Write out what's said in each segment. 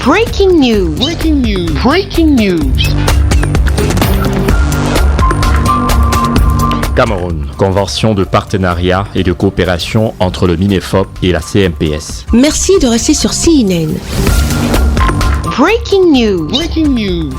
Breaking news. Breaking news. Breaking news. Cameroun, convention de partenariat et de coopération entre le MINEFOP et la CNPS. Merci de rester sur CNN. Breaking news. Breaking news.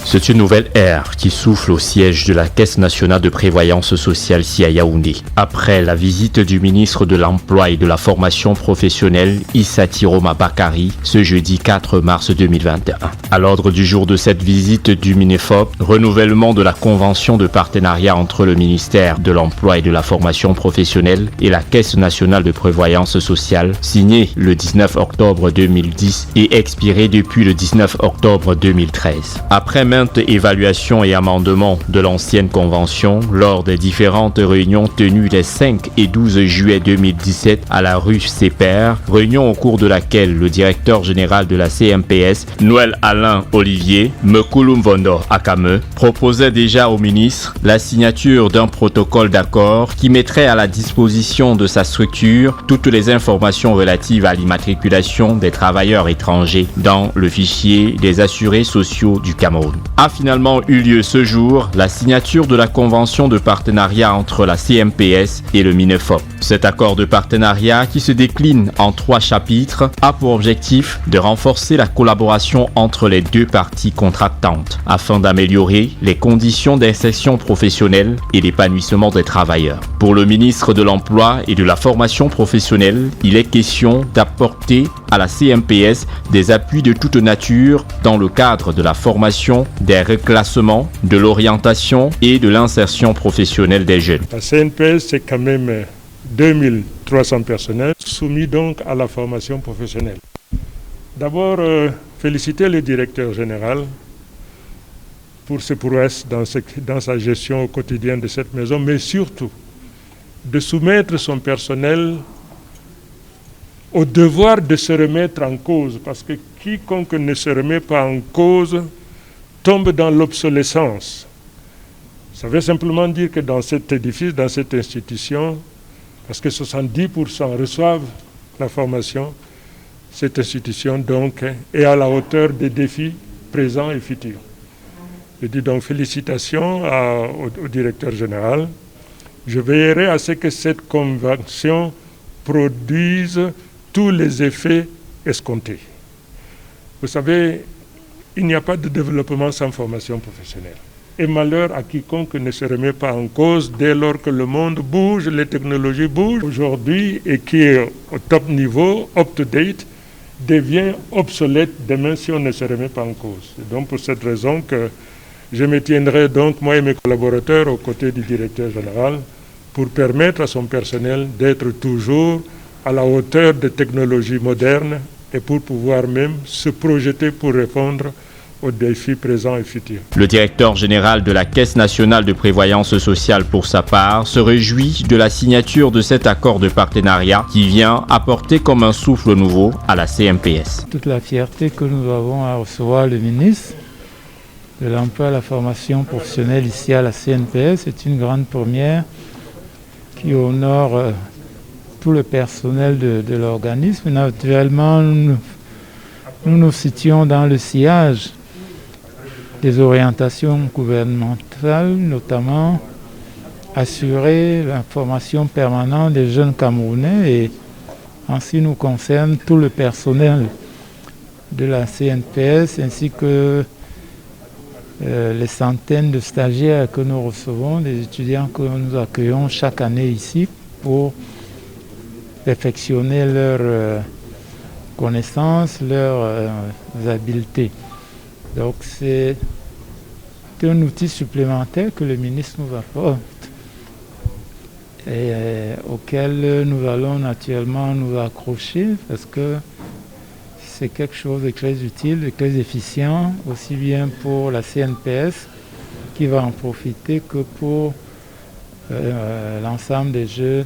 C'est une nouvelle ère qui souffle au siège de la Caisse nationale de prévoyance sociale à Yaoundé. Après la visite du ministre de l'Emploi et de la formation professionnelle, Issa Tiroma Bakari, ce jeudi 4 mars 2021. À l'ordre du jour de cette visite du MINEFOP, renouvellement de la convention de partenariat entre le ministère de l'Emploi et de la formation professionnelle et la Caisse nationale de prévoyance sociale, signée le 19 octobre 2010 et expirée depuis le 19 octobre 2013. Après maintes évaluations et amendements de l'ancienne convention lors des différentes réunions tenues les 5 et 12 juillet 2017 à la rue Seper, réunion au cours de laquelle le directeur général de la CNPS, Noël Alain Olivier Mekulumvondo Akame, proposait déjà au ministre la signature d'un protocole d'accord qui mettrait à la disposition de sa structure toutes les informations relatives à l'immatriculation des travailleurs étrangers dans le fichier des assurés sociaux du Cameroun. A finalement eu lieu ce jour la signature de la convention de partenariat entre la CNPS et le MINEFOP. Cet accord de partenariat, qui se décline en 3 chapitres, a pour objectif de renforcer la collaboration entre les deux parties contractantes afin d'améliorer les conditions d'insertion professionnelle et l'épanouissement des travailleurs. Pour le ministre de l'Emploi et de la formation professionnelle, il est question d'apporter à la CNPS des appuis de toute nature dans le cadre de la formation, des reclassements, de l'orientation et de l'insertion professionnelle des jeunes. La CNPS, c'est quand même 2300 personnels soumis donc à la formation professionnelle. D'abord, féliciter le directeur général pour ses prouesses dans sa gestion au quotidien de cette maison, mais surtout de soumettre son personnel au devoir de se remettre en cause, parce que quiconque ne se remet pas en cause tombe dans l'obsolescence. Ça veut simplement dire que dans cet édifice, dans cette institution, parce que 70% reçoivent la formation, cette institution donc est à la hauteur des défis présents et futurs. Je dis donc félicitations au directeur général. Je veillerai à ce que cette convention produise tous les effets escomptés. Vous savez, il n'y a pas de développement sans formation professionnelle. Et malheur à quiconque ne se remet pas en cause dès lors que le monde bouge, les technologies bougent. Aujourd'hui, et qui est au top niveau, up-to-date, devient obsolète demain si on ne se remet pas en cause. C'est donc pour cette raison que je me tiendrai donc, moi et mes collaborateurs, aux côtés du directeur général, pour permettre à son personnel d'être toujours à la hauteur des technologies modernes et pour pouvoir même se projeter pour répondre aux défis présents et futurs. Le directeur général de la Caisse nationale de prévoyance sociale, pour sa part, se réjouit de la signature de cet accord de partenariat qui vient apporter comme un souffle nouveau à la CNPS. Toute la fierté que nous avons à recevoir le ministre de l'Emploi et de la formation professionnelle ici à la CNPS, c'est une grande première qui honore tout le personnel de l'organisme. Naturellement, nous nous situons dans le sillage des orientations gouvernementales, notamment assurer la formation permanente des jeunes Camerounais et en ce qui nous concerne tout le personnel de la CNPS ainsi que les centaines de stagiaires que nous recevons, des étudiants que nous accueillons chaque année ici pour perfectionner leurs connaissances, leurs habiletés. Donc c'est un outil supplémentaire que le ministre nous apporte et auquel nous allons naturellement nous accrocher parce que c'est quelque chose de très utile, de très efficient, aussi bien pour la CNPS qui va en profiter que pour l'ensemble des jeunes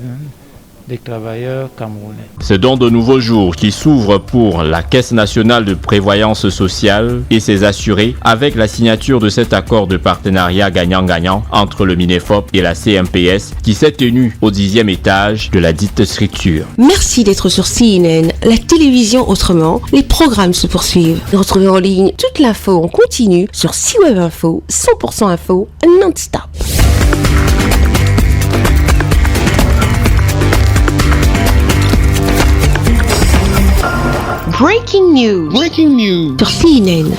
des travailleurs camerounais. C'est donc de nouveaux jours qui s'ouvrent pour la Caisse nationale de prévoyance sociale et ses assurés avec la signature de cet accord de partenariat gagnant-gagnant entre le Minefop et la CMPS qui s'est tenu au 10e étage de la dite structure. Merci d'être sur CNN, la télévision autrement. Les programmes se poursuivent. Retrouvez en ligne toute l'info en continu sur C-Web Info, 100% info, non-stop. Breaking news. Breaking news. Sur CNN.